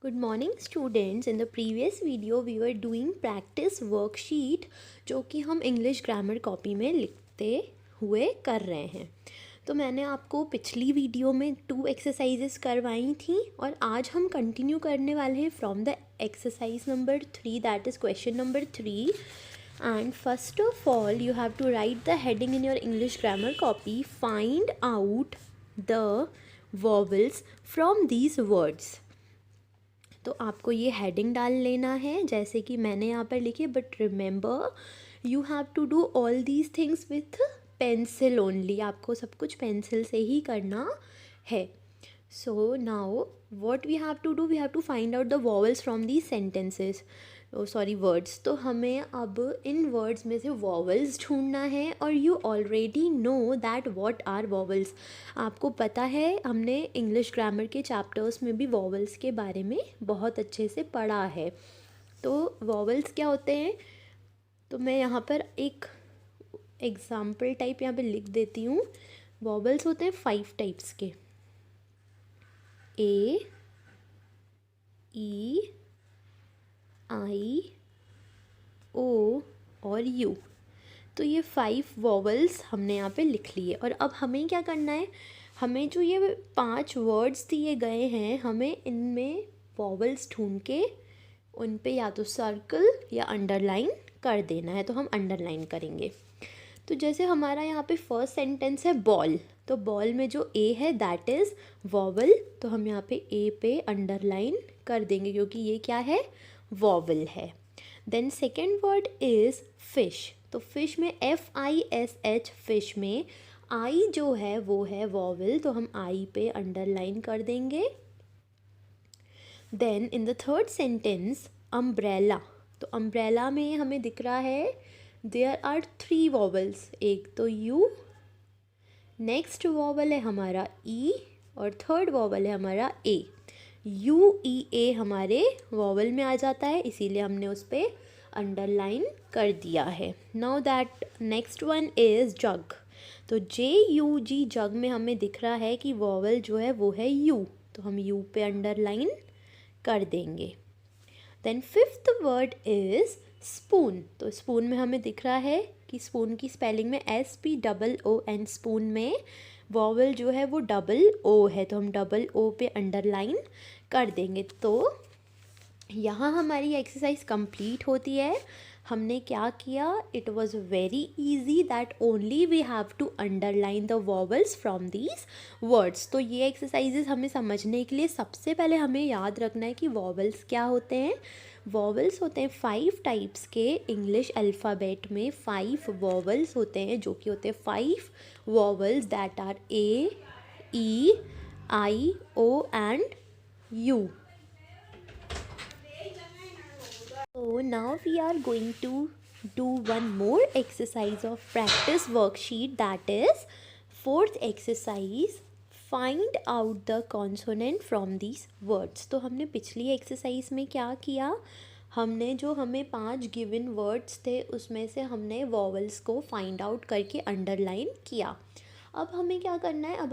Good morning students. In the previous video we were doing practice worksheet जो कि हम English grammar copy में लिखते हुए कर रहे हैं। तो मैंने आपको पिछली वीडियो में 2 एक्सरसाइजेस करवाई थी और आज हम कंटिन्यू करने वाले हैं from the exercise number 3, that is question number 3। And first of all you have to write the heading in your English grammar copy, find out the vowels from these words। तो आपको ये heading डाल लेना है जैसे कि मैंने यहाँ पर लिखी, but remember you have to do all these things with pencil only. आपको सब कुछ पेंसिल से ही करना है। So now what we have to do, we have to find out the vowels from these sentences, words. तो हमें अब इन वर्ड्स में से वॉवल्स ढूंढना है और you already know that what are vowels. आपको पता है हमने इंग्लिश ग्रामर के चैप्टर्स में भी वॉवल्स के बारे में बहुत अच्छे से पढ़ा है। तो वॉवल्स क्या होते हैं, तो मैं यहाँ पर एक एग्जाम्पल टाइप यहाँ पे लिख देती हूँ। वॉवल्स होते हैं 5 टाइप्स के, ए, ई, आई, ओ और यू। तो ये 5 वॉवल्स हमने यहाँ पे लिख लिए। और अब हमें क्या करना है, हमें जो ये 5 वर्ड्स दिए गए हैं हमें इनमें वॉवल्स ढूंढ के उन पे या तो सर्कल या अंडरलाइन कर देना है। तो हम अंडरलाइन करेंगे। तो जैसे हमारा यहाँ पे फर्स्ट सेंटेंस है बॉल, तो बॉल में जो ए है दैट इज़ वॉवल, तो हम यहाँ पे ए पे अंडरलाइन कर देंगे क्योंकि ये क्या है, वॉवल है। Then second word is fish, तो फिश में FISH, फिश में आई जो है वो है वॉवल, तो हम आई पे अंडरलाइन कर देंगे। Then in the third sentence umbrella, तो अम्ब्रेला में हमें दिख रहा है देयर आर 3 वॉवल्स, एक तो यू, नेक्स्ट वॉवल है हमारा ई और थर्ड वॉवल है हमारा ए। UEA हमारे वॉवल में आ जाता है, इसीलिए हमने उस पर अंडरलाइन कर दिया है। Now that next one is jug, तो JUG जग में हमें दिख रहा है कि वॉवल जो है वो है यू, तो हम यू पे अंडरलाइन कर देंगे। Then fifth word is spoon, तो स्पून में हमें दिख रहा है कि स्पून की स्पेलिंग में SPOON, स्पून में वॉवल जो है वो O है, तो हम O पे अंडरलाइन कर देंगे। तो यहाँ हमारी एक्सरसाइज कंप्लीट होती है। हमने क्या किया, it was very easy that only we have to underline the vowels from these words. तो ये एक्सरसाइजेज हमें समझने के लिए सबसे पहले हमें याद रखना है कि वॉवल्स क्या होते हैं। वॉवल्स होते हैं 5 टाइप्स के, इंग्लिश अल्फ़ाबेट में 5 वॉवल्स होते हैं जो कि होते हैं 5 vowels that are A, E, I, O and U। So now we are going to do one more exercise of practice worksheet, that is 4th exercise, find out the consonant from these words। तो हमने पिछली exercise में क्या किया, हमने जो हमें 5 given words थे उसमें से हमने वॉवल्स को फाइंड आउट करके अंडरलाइन किया। अब हमें क्या करना है, अब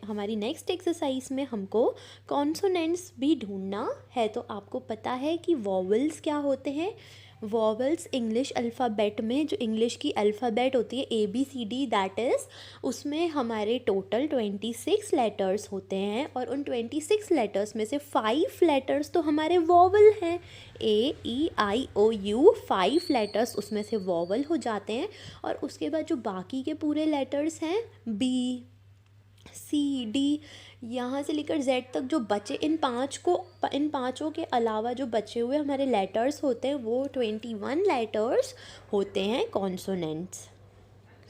हमारी नेक्स्ट एक्सरसाइज में हमको कॉन्सोनेंट्स भी ढूंढना है। तो आपको पता है कि वॉवल्स क्या होते हैं। वॉवल्स इंग्लिश अल्फ़ाबेट में, जो इंग्लिश की अल्फ़ाबेट होती है ABCD दैट इज़, उसमें हमारे टोटल 26 लेटर्स होते हैं और उन 26 लेटर्स में से 5 लेटर्स तो हमारे वॉवल हैं। AEIOU 5 लेटर्स उसमें से वॉवल हो जाते हैं और उसके बाद जो बाकी के पूरे लेटर्स हैं BCD यहाँ से लेकर Z तक जो बचे, इन पाँचों के अलावा जो बचे हुए हमारे लेटर्स होते हैं वो 21 लेटर्स होते हैं कॉन्सोनेंट्स।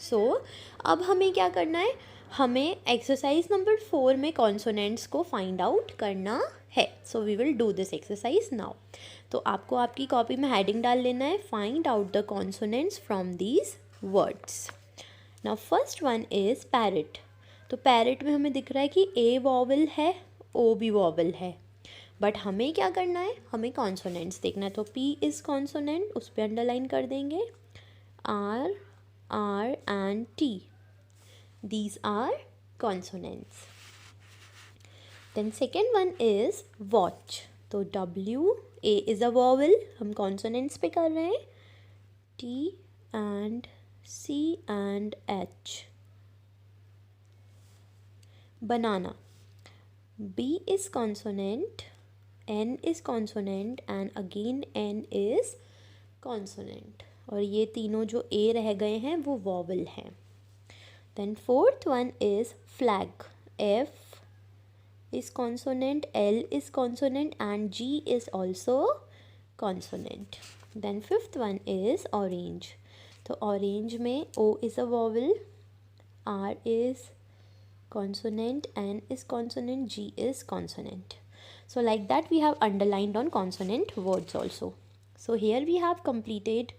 सो अब हमें क्या करना है, हमें एक्सरसाइज नंबर 4 में कॉन्सोनेंट्स को फाइंड आउट करना है। So we will do this exercise now. तो आपको आपकी कॉपी में हेडिंग डाल लेना है, find out the consonants from these words. Now first one is parrot, तो पैरट में हमें दिख रहा है कि A वॉवल है, O भी वॉवल है, बट हमें क्या करना है, हमें कॉन्सोनेंट्स देखना है। तो P इज़ कॉन्सोनेंट, उस पर अंडरलाइन कर देंगे। R and T, these are consonants। Then second one is watch, तो W, A is a vowel, हम कॉन्सोनेंट्स पे कर रहे हैं, T and C and H. Banana, B is consonant, N is consonant and again N is consonant. और ये तीनों जो A रह गए हैं वो वॉवल हैं. Then fourth one is flag. F is consonant, L is consonant and G is also consonant. Then fifth one is orange. तो orange में O is a vowel, R is consonant, N is consonant, G is consonant. So like that we have underlined on consonant words also. So here we have completed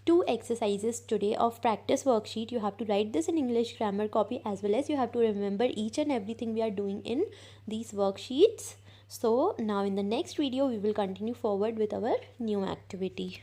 2 exercises today of practice worksheet. You have to write this in English grammar copy as well as you have to remember each and everything we are doing in these worksheets. So now in the next video we will continue forward with our new activity.